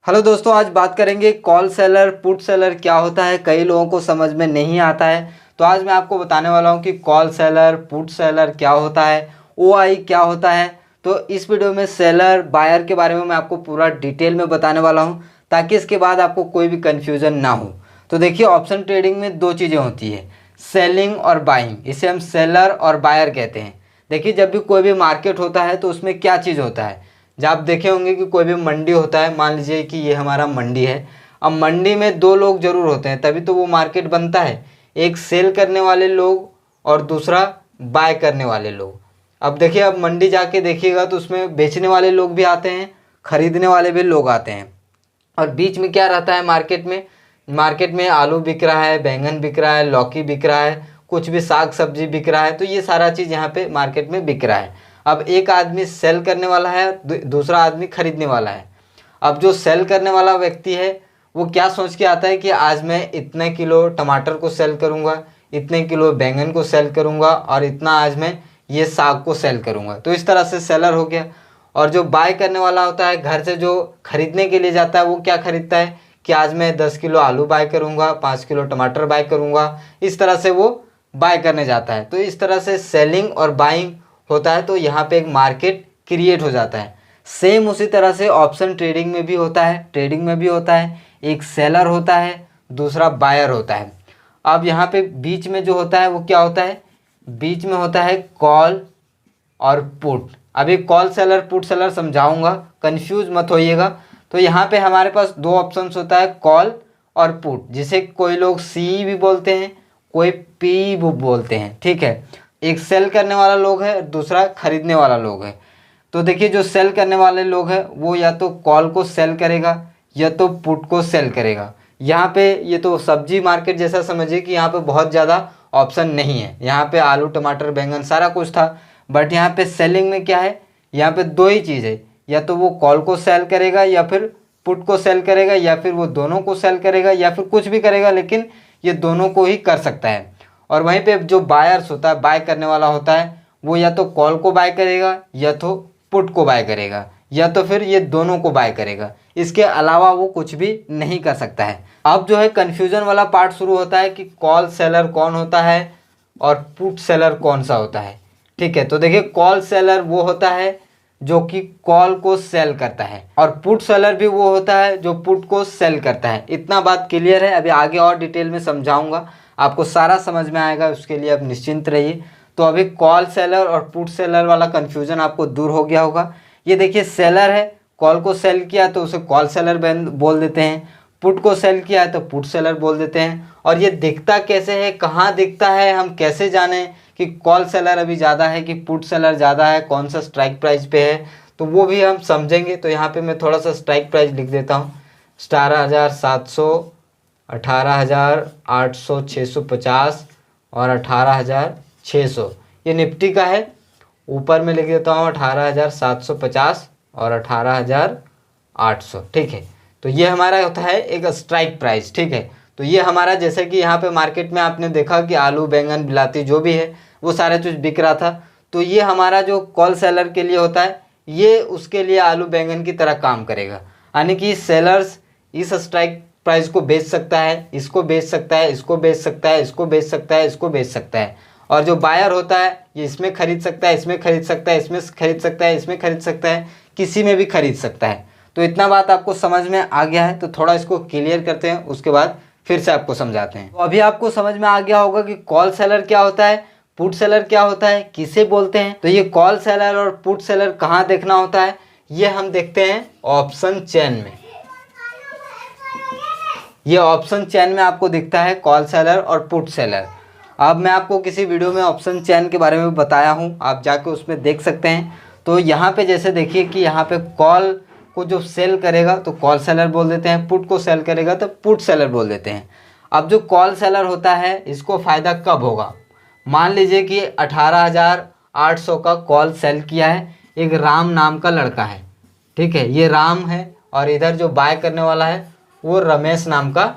Hello दोस्तों, आज बात करेंगे कॉल सेलर पुट सेलर क्या होता है। कई लोगों को समझ में नहीं आता है, तो आज मैं आपको बताने वाला हूं कि कॉल सेलर पुट सेलर क्या होता है, ओआई क्या होता है। तो इस वीडियो में सेलर बायर के बारे में मैं आपको पूरा डिटेल में बताने वाला हूं, ताकि इसके बाद आपको कोई भी कन्फ्यूज़न ना हो। तो देखिए, ऑप्शन ट्रेडिंग में दो चीज़ें होती है, सेलिंग और बाइंग। इसे हम सेलर और बायर कहते हैं। देखिए, जब भी कोई भी मार्केट होता है तो उसमें क्या चीज़ होता है, जब आप देखे होंगे कि कोई भी मंडी होता है, मान लीजिए कि ये हमारा मंडी है। अब मंडी में दो लोग जरूर होते हैं, तभी तो वो मार्केट बनता है। एक सेल करने वाले लोग और दूसरा बाय करने वाले लोग। अब देखिए, अब मंडी जाके देखिएगा तो उसमें बेचने वाले लोग भी आते हैं, खरीदने वाले भी लोग आते हैं। और बीच में क्या रहता है, मार्केट में आलू बिक रहा है, बैंगन बिक रहा है, लौकी बिक रहा है, कुछ भी साग सब्जी बिक रहा है। तो ये सारा चीज़ यहाँ पे मार्केट में बिक रहा है। अब एक आदमी सेल करने वाला है, दूसरा आदमी खरीदने वाला है। अब जो सेल करने वाला व्यक्ति है वो क्या सोच के आता है कि आज मैं इतने किलो टमाटर को सेल करूँगा, इतने किलो बैंगन को सेल करूँगा और इतना आज मैं ये साग को सेल करूँगा। तो इस तरह से सेलर हो गया। और जो बाय करने वाला होता है, घर से जो खरीदने के लिए जाता है, वो क्या खरीदता है कि आज मैं 10 किलो आलू बाय करूँगा, 5 किलो टमाटर बाय करूँगा। इस तरह से वो बाय करने जाता है। तो इस तरह से सेलिंग और बाइंग होता है। तो यहाँ पे एक मार्केट क्रिएट हो जाता है। सेम उसी तरह से ऑप्शन ट्रेडिंग में भी होता है। एक सेलर होता है, दूसरा बायर होता है। अब यहाँ पे बीच में जो होता है वो क्या होता है, बीच में होता है कॉल और पुट। अभी कॉल सेलर पुट सेलर समझाऊंगा, कंफ्यूज मत होइएगा। तो यहाँ पे हमारे पास दो ऑप्शंस होता है, कॉल और पुट, जिसे कोई लोग सी भी बोलते हैं, कोई पी भी बोलते हैं। ठीक है, एक सेल करने वाला लोग है, दूसरा खरीदने वाला लोग है। तो देखिए, जो सेल करने वाले लोग हैं वो या तो कॉल को सेल करेगा या तो पुट को सेल करेगा। यहाँ पे ये तो सब्जी मार्केट जैसा समझिए कि यहाँ पे बहुत ज़्यादा ऑप्शन नहीं है। यहाँ पे आलू टमाटर बैंगन सारा कुछ था, बट यहाँ पे सेलिंग में क्या है, यहाँ पे दो ही चीज़ है, या तो वो कॉल को सेल करेगा या फिर पुट को सेल करेगा, या फिर वो दोनों को सेल करेगा, या फिर कुछ भी करेगा, लेकिन ये दोनों को ही कर सकता है। और वहीं पे जो बायर्स होता है, बाय करने वाला होता है, वो या तो कॉल को बाय करेगा या तो पुट को बाय करेगा, या तो फिर ये दोनों को बाय करेगा। इसके अलावा वो कुछ भी नहीं कर सकता है। अब जो है कन्फ्यूजन वाला पार्ट शुरू होता है कि कॉल सेलर कौन होता है और पुट सेलर कौन सा होता है। ठीक है, तो देखिए, कॉल सेलर वो होता है जो कि कॉल को सेल करता है, और पुट सेलर भी वो होता है जो पुट को सेल करता है। इतना बात क्लियर है। अभी आगे और डिटेल में समझाऊंगा, आपको सारा समझ में आएगा, उसके लिए आप निश्चिंत रहिए। तो अभी कॉल सेलर और पुट सेलर वाला कन्फ्यूजन आपको दूर हो गया होगा। ये देखिए, सेलर है, कॉल को सेल किया तो उसे कॉल सेलर बोल देते हैं, पुट को सेल किया है तो पुट सेलर बोल देते हैं। और ये दिखता कैसे है, कहाँ दिखता है, हम कैसे जाने कि कॉल सेलर अभी ज़्यादा है कि पुट सेलर ज़्यादा है, कौन सा स्ट्राइक प्राइस पे है, तो वो भी हम समझेंगे। तो यहाँ पे मैं थोड़ा सा स्ट्राइक प्राइस लिख देता हूँ, 17,700, 18,800, 650 और 18,600। ये निफ्टी का है। ऊपर में लिख देता हूँ 18,750 और 18,800। ठीक है, तो ये हमारा होता है एक स्ट्राइक प्राइस। ठीक है, तो ये हमारा, जैसे कि यहाँ पे मार्केट में आपने देखा कि आलू बैंगन बिलाती जो भी है वो सारे कुछ बिक रहा था, तो ये हमारा जो कॉल सेलर के लिए होता है, ये उसके लिए आलू बैंगन की तरह काम करेगा। यानी कि सेलर्स इस स्ट्राइक प्राइस को बेच सकता है, इसको बेच सकता है, इसको बेच सकता है, इसको बेच सकता है, इसको बेच सकता है। और जो बायर होता है, ये इसमें खरीद सकता है, इसमें खरीद सकता है, इसमें खरीद सकता है, इसमें खरीद सकता है, किसी में भी खरीद सकता है। तो इतना बात आपको समझ में आ गया है, तो थोड़ा इसको क्लियर करते हैं, उसके बाद फिर से आपको समझाते हैं। तो अभी आपको समझ में आ गया होगा कि कॉल सेलर क्या होता है, पुट सेलर क्या होता है, किसे बोलते हैं। तो ये कॉल सेलर और पुट सेलर कहाँ देखना होता है, ये हम देखते हैं ऑप्शन चेन में। ये ऑप्शन चेन में आपको दिखता है कॉल सेलर और पुट सेलर। अब मैं आपको किसी वीडियो में ऑप्शन चेन के बारे में बताया हूँ, आप जाके उसमें देख सकते हैं। तो यहाँ पे जैसे देखिए कि यहाँ पे कॉल को जो सेल करेगा तो कॉल सेलर बोल देते हैं, पुट को सेल करेगा तो पुट सेलर बोल देते हैं। अब जो कॉल सेलर होता है, इसको फ़ायदा कब होगा, मान लीजिए कि 18,800 का कॉल सेल किया है, एक राम नाम का लड़का है। ठीक है, ये राम है, और इधर जो बाय करने वाला है वो रमेश नाम का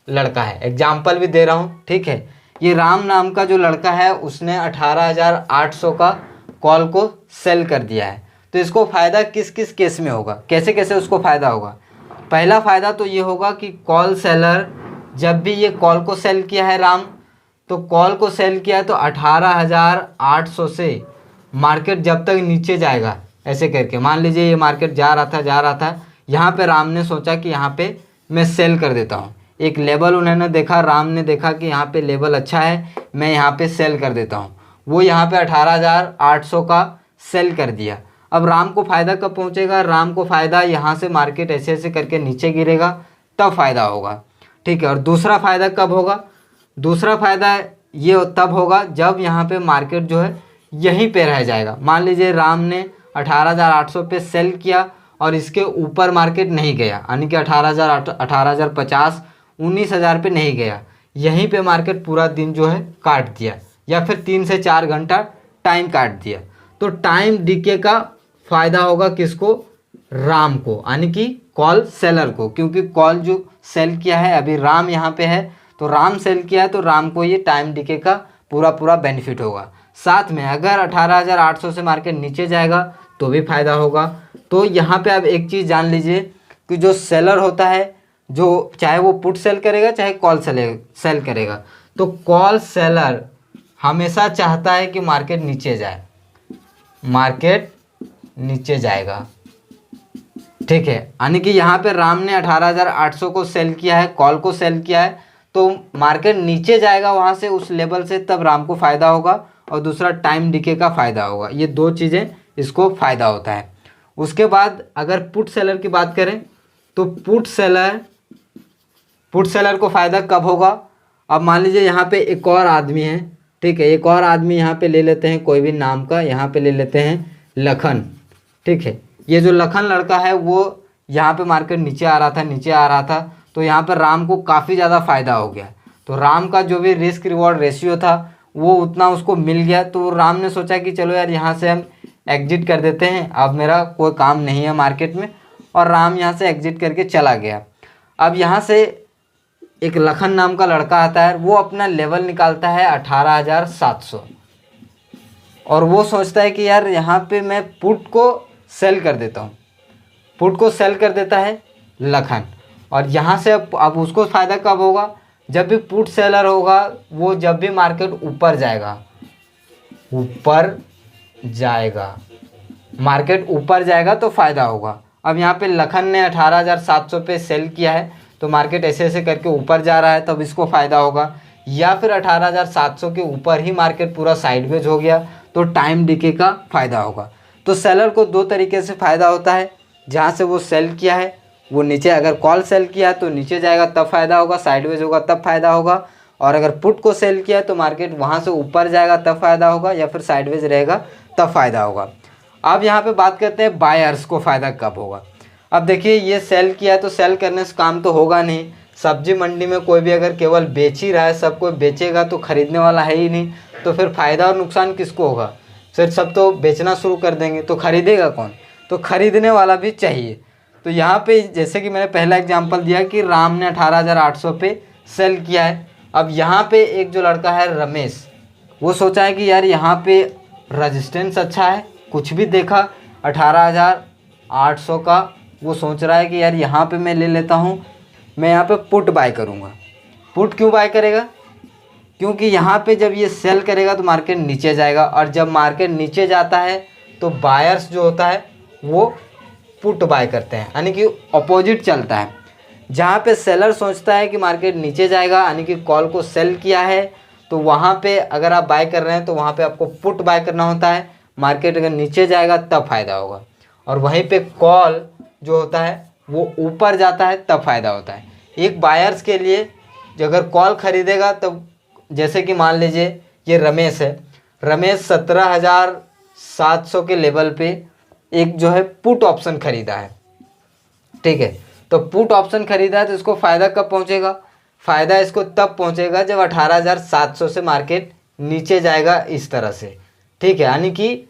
लड़का है। एग्जाम्पल भी दे रहा हूँ। ठीक है, ये राम नाम का जो लड़का है उसने 18,800 का कॉल को सेल कर दिया है। तो इसको फ़ायदा किस किस केस में होगा, कैसे कैसे उसको फ़ायदा होगा। पहला फ़ायदा तो ये होगा कि कॉल सेलर जब भी ये कॉल को सेल किया है राम, तो कॉल को सेल किया है तो 18,800 से मार्केट जब तक नीचे जाएगा ऐसे करके, मान लीजिए ये मार्केट जा रहा था, यहाँ पे राम ने सोचा कि यहाँ पे मैं सेल कर देता हूँ। एक लेवल उन्होंने देखा, राम ने देखा कि यहाँ पे लेवल अच्छा है, मैं यहाँ पे सेल कर देता हूँ। वो यहाँ पे 18,800 का सेल कर दिया। अब राम को फ़ायदा कब पहुँचेगा? राम को फ़ायदा यहाँ से मार्केट ऐसे ऐसे करके नीचे गिरेगा तब फ़ायदा होगा, ठीक है। और दूसरा फ़ायदा कब होगा? दूसरा फ़ायदा ये तब होगा जब यहाँ पे मार्केट जो है यहीं पे रह जाएगा। मान लीजिए राम ने 18,800 पे सेल किया और इसके ऊपर मार्केट नहीं गया, यानी कि 18,050, 19,000 पे नहीं गया, यहीं पे मार्केट पूरा दिन जो है काट दिया, या फिर 3 से 4 घंटा टाइम काट दिया, तो टाइम डीके का फ़ायदा होगा किसको? राम को, यानी कि कॉल सेलर को, क्योंकि कॉल जो सेल किया है अभी राम यहाँ पे है, तो राम सेल किया है तो राम को ये टाइम डीके का पूरा बेनिफिट होगा। साथ में अगर 18,800 से मार्केट नीचे जाएगा तो भी फ़ायदा होगा। तो यहाँ पे आप एक चीज़ जान लीजिए कि जो सेलर होता है, जो चाहे वो पुट सेल करेगा चाहे कॉल सेल करेगा, तो कॉल सेलर हमेशा चाहता है कि मार्केट नीचे जाए, मार्केट नीचे जाएगा, ठीक है। यानी कि यहाँ पे राम ने 18,800 को सेल किया है, कॉल को सेल किया है, तो मार्केट नीचे जाएगा वहाँ से उस लेवल से, तब राम को फ़ायदा होगा। और दूसरा टाइम डीके का फ़ायदा होगा। ये दो चीज़ें इसको फ़ायदा होता है। उसके बाद अगर पुट सेलर की बात करें तो पुट सेलर को फ़ायदा कब होगा? अब मान लीजिए यहाँ पे एक और आदमी है, ठीक है, एक और आदमी यहाँ पे ले लेते हैं कोई भी नाम का, यहाँ पे ले लेते हैं लखन, ठीक है। ये जो लखन लड़का है वो यहाँ पे मार्केट नीचे आ रहा था, तो यहाँ पर राम को काफ़ी ज़्यादा फ़ायदा हो गया। तो राम का जो भी रिस्क रिवॉर्ड रेशियो था वो उतना उसको मिल गया, तो राम ने सोचा कि चलो यार यहाँ से हम एग्जिट कर देते हैं, अब मेरा कोई काम नहीं है मार्केट में, और राम यहाँ से एग्जिट करके चला गया। अब यहाँ से एक लखन नाम का लड़का आता है, वो अपना लेवल निकालता है 18,700, और वो सोचता है कि यार यहाँ पे मैं पुट को सेल कर देता हूँ, पुट को सेल कर देता है लखन। और यहाँ से अब उसको फ़ायदा कब होगा? जब भी पुट सेलर होगा वो जब भी मार्केट ऊपर जाएगा, मार्केट ऊपर जाएगा तो फ़ायदा होगा। अब यहाँ पे लखन ने 18,700 पे सेल किया है, तो मार्केट ऐसे ऐसे करके ऊपर जा रहा है, तब इसको फ़ायदा होगा। या फिर 18,700 के ऊपर ही मार्केट पूरा साइडवेज हो गया तो टाइम डीके का फ़ायदा होगा। तो सेलर को दो तरीके से फ़ायदा होता है, जहाँ से वो सेल किया है वो नीचे, अगर कॉल सेल किया तो नीचे जाएगा तब फ़ायदा होगा, साइडवेज होगा तब फ़ायदा होगा, और अगर पुट को सेल किया तो मार्केट वहाँ से ऊपर जाएगा तब फ़ायदा होगा, या फिर साइडवेज रहेगा तब फ़ायदा होगा। अब यहाँ पे बात करते हैं बायर्स को फ़ायदा कब होगा। अब देखिए ये सेल किया है तो सेल करने से काम तो होगा नहीं। सब्जी मंडी में कोई भी अगर केवल बेच ही रहा है, सब कोई बेचेगा तो ख़रीदने वाला है ही नहीं, तो फिर फ़ायदा और नुकसान किसको होगा? फिर सब तो बेचना शुरू कर देंगे, तो ख़रीदेगा कौन? तो ख़रीदने वाला भी चाहिए। तो यहाँ पे जैसे कि मैंने पहला एग्जांपल दिया कि राम ने 18,800 पे सेल किया है। अब यहाँ पे एक जो लड़का है रमेश, वो सोचा है कि यार यहाँ पे रजिस्टेंस अच्छा है, कुछ भी देखा 18,800 का, वो सोच रहा है कि यार यहाँ पे मैं ले लेता हूँ, मैं यहाँ पे पुट बाय करूँगा। पुट क्यों बाय करेगा? क्योंकि यहाँ पे जब ये सेल करेगा तो मार्केट नीचे जाएगा, और जब मार्केट नीचे जाता है तो बायर्स जो होता है वो पुट बाय करते हैं, यानी कि अपोजिट चलता है। जहाँ पे सेलर सोचता है कि मार्केट नीचे जाएगा, यानी कि कॉल को सेल किया है, तो वहाँ पे अगर आप बाय कर रहे हैं तो वहाँ पे आपको पुट बाय करना होता है। मार्केट अगर नीचे जाएगा तब फ़ायदा होगा, और वहीं पे कॉल जो होता है वो ऊपर जाता है तब फ़ायदा होता है। एक बायर्स के लिए जो अगर कॉल ख़रीदेगा तब, जैसे कि मान लीजिए ये रमेश है, रमेश 17,700 के लेवल पे एक जो है पुट ऑप्शन ख़रीदा है, ठीक है। तो पुट ऑप्शन ख़रीदा है तो इसको फ़ायदा कब पहुंचेगा? फ़ायदा इसको तब पहुंचेगा जब 18,700 से मार्केट नीचे जाएगा इस तरह से, ठीक है। यानी कि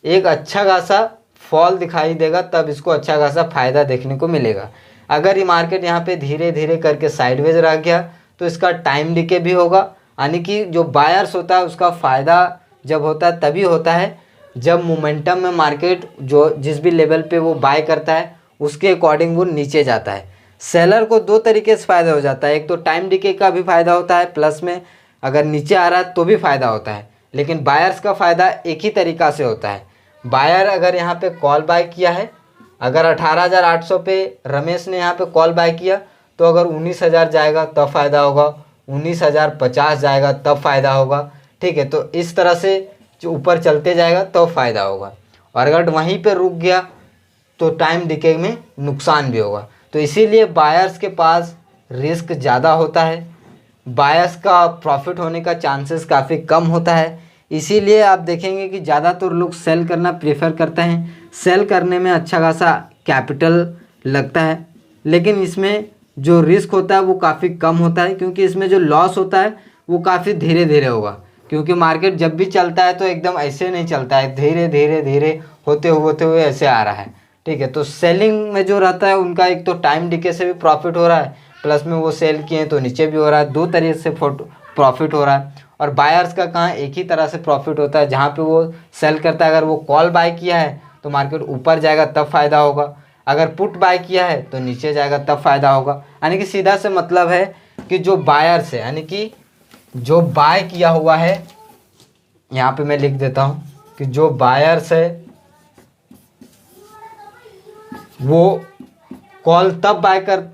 एक अच्छा खासा फॉल दिखाई देगा, तब इसको अच्छा खासा फ़ायदा देखने को मिलेगा। अगर ये मार्केट यहाँ पे धीरे धीरे करके साइडवेज रह गया तो इसका टाइम डीके भी होगा, यानी कि जो बायर्स होता है उसका फ़ायदा जब होता है तभी होता है जब मोमेंटम में मार्केट जो जिस भी लेवल पे वो बाय करता है उसके अकॉर्डिंग वो नीचे जाता है। सेलर को दो तरीके से फ़ायदा हो जाता है, एक तो टाइम डिके का भी फ़ायदा होता है, प्लस में अगर नीचे आ रहा है तो भी फ़ायदा होता है। लेकिन बायर्स का फ़ायदा एक ही तरीक़ा से होता है। बायर अगर यहाँ पे कॉल बाय किया है, अगर 18,800 पे रमेश ने यहाँ पे कॉल बाय किया तो अगर 19,000 जाएगा तब फ़ायदा होगा, 19,050 जाएगा तब फ़ायदा होगा। ठीक है, तो इस तरह से जो ऊपर चलते जाएगा तब फ़ायदा होगा। और अगर वहीं पे रुक गया तो टाइम डिके में नुकसान भी होगा। तो इसीलिए बायर्स के पास रिस्क ज़्यादा होता है, बायर्स का प्रॉफिट होने का चांसेस काफ़ी कम होता है। इसीलिए आप देखेंगे कि ज़्यादातर लोग सेल करना प्रेफर करते हैं। सेल करने में अच्छा खासा कैपिटल लगता है, लेकिन इसमें जो रिस्क होता है वो काफ़ी कम होता है, क्योंकि इसमें जो लॉस होता है वो काफ़ी धीरे धीरे होगा। क्योंकि मार्केट जब भी चलता है तो एकदम ऐसे नहीं चलता है, धीरे धीरे धीरे होते हुए ऐसे आ रहा है। ठीक है, तो सेलिंग में जो रहता है उनका एक तो टाइम डिके से भी प्रॉफिट हो रहा है, प्लस में वो सेल किए हैं तो नीचे भी हो रहा है, दो तरीके से प्रॉफिट हो रहा है। और बायर्स का कहाँ एक ही तरह से प्रॉफिट होता है, जहाँ पे वो सेल करता है, अगर वो कॉल बाय किया है तो मार्केट ऊपर जाएगा तब फ़ायदा होगा, अगर पुट बाय किया है तो नीचे जाएगा तब फ़ायदा होगा। यानी कि सीधा से मतलब है कि जो बायर्स है, यानी कि जो बाय किया हुआ है, यहाँ पे मैं लिख देता हूँ कि जो बायर्स है वो कॉल तब बाय कर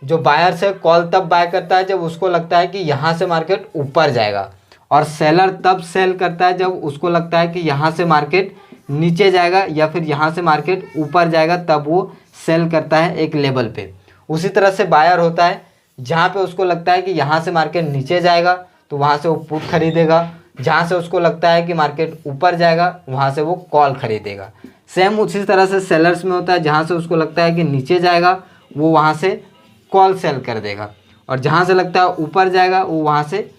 जो बायर से कॉल तब बाय करता है जब उसको लगता है कि यहाँ से मार्केट ऊपर जाएगा, और सेलर तब सेल करता है जब उसको लगता है कि यहाँ से मार्केट नीचे जाएगा या फिर यहाँ से मार्केट ऊपर जाएगा, तब वो सेल करता है एक लेवल पे। उसी तरह से बायर होता है जहाँ पे उसको लगता है कि यहाँ से मार्केट नीचे जाएगा तो वहाँ से वो पुट खरीदेगा, जहाँ से उसको लगता है कि मार्केट ऊपर जाएगा वहाँ से वो कॉल खरीदेगा। सेम उसी तरह से सेलर्स में होता है, जहाँ से उसको लगता है कि नीचे जाएगा वो वहाँ से कॉल सेल कर देगा, और जहाँ से लगता है ऊपर जाएगा वो वहाँ से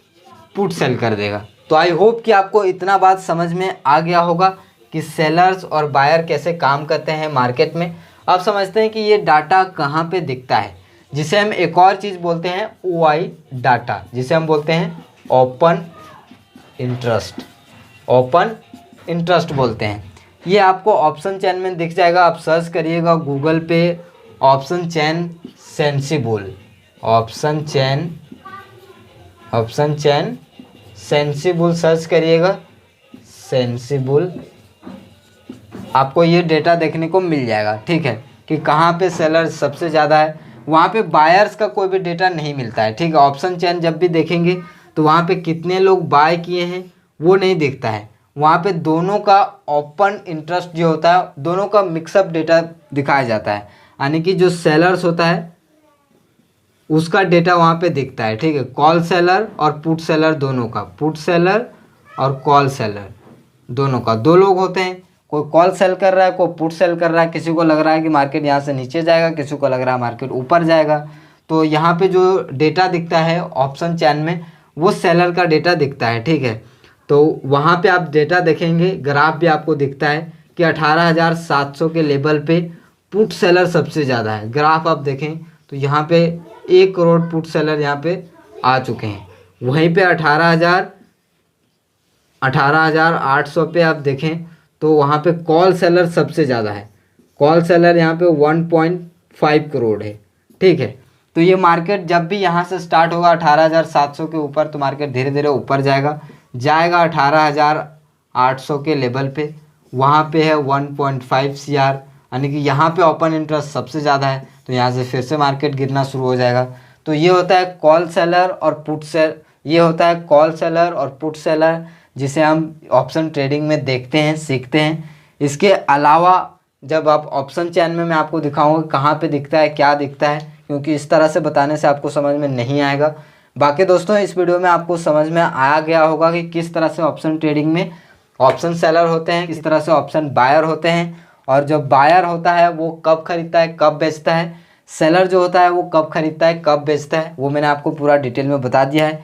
पुट सेल कर देगा। तो आई होप कि आपको इतना बात समझ में आ गया होगा कि सेलर्स और बायर कैसे काम करते हैं मार्केट में। अब समझते हैं कि ये डाटा कहाँ पे दिखता है, जिसे हम एक और चीज़ बोलते हैं OI डाटा, जिसे हम बोलते हैं ओपन इंटरेस्ट बोलते हैं। ये आपको ऑप्शन चेन में दिख जाएगा, आप सर्च करिएगा गूगल पे ऑप्शन चेन सेंसिबल सर्च करिएगा, सेंसिबल, आपको ये डेटा देखने को मिल जाएगा। ठीक है, कि कहाँ पे सेलर सबसे ज़्यादा है, वहाँ पे बायर्स का कोई भी डेटा नहीं मिलता है। ठीक है, ऑप्शन चेन जब भी देखेंगे तो वहाँ पे कितने लोग बाय किए हैं वो नहीं दिखता है, वहाँ पे दोनों का ओपन इंटरेस्ट जो होता है दोनों का मिक्सअप डेटा दिखाया जाता है। यानी कि जो सेलर्स होता है उसका डेटा वहाँ पे दिखता है। ठीक है, कॉल सेलर और पुट सेलर दोनों का, पुट सेलर और कॉल सेलर दोनों का, दो लोग होते हैं, कोई कॉल सेल कर रहा है कोई पुट सेल कर रहा है, किसी को लग रहा है कि मार्केट यहाँ से नीचे जाएगा, किसी को लग रहा है मार्केट ऊपर जाएगा। तो यहाँ पे जो डेटा दिखता है ऑप्शन चेन में वो सेलर का डेटा दिखता है। ठीक है, तो वहाँ पे आप डेटा देखेंगे, ग्राफ भी आपको दिखता है कि 18,700 के लेवल पे पुट सेलर सबसे ज़्यादा है। ग्राफ आप देखें तो यहाँ पे 1 करोड़ पुट सेलर यहाँ पे आ चुके हैं। वहीं पे 18,800 पे आप देखें तो वहाँ पे कॉल सेलर सबसे ज़्यादा है, कॉल सेलर यहाँ पे 1.5 करोड़ है। ठीक है, तो ये मार्केट जब भी यहाँ से स्टार्ट होगा 18,700 के ऊपर तो मार्केट धीरे धीरे ऊपर जाएगा 18,800 के लेवल पे, वहाँ पे है 1.5 CR, यानी कि यहाँ पे ओपन इंटरेस्ट सबसे ज़्यादा है, तो यहाँ से फिर से मार्केट गिरना शुरू हो जाएगा। तो ये होता है कॉल सेलर और पुट सेल, ये होता है कॉल सेलर और पुट सेलर, जिसे हम ऑप्शन ट्रेडिंग में देखते हैं, सीखते हैं। इसके अलावा जब आप ऑप्शन चेन में मैं आपको दिखाऊंगा कहाँ पे दिखता है, क्या दिखता है, क्योंकि इस तरह से बताने से आपको समझ में नहीं आएगा। बाकी दोस्तों इस वीडियो में आपको समझ में आ गया होगा कि किस तरह से ऑप्शन ट्रेडिंग में ऑप्शन सेलर होते हैं, किस तरह से ऑप्शन बायर होते हैं, और जो बायर होता है वो कब खरीदता है कब बेचता है, सेलर जो होता है वो कब खरीदता है कब बेचता है, वो मैंने आपको पूरा डिटेल में बता दिया है।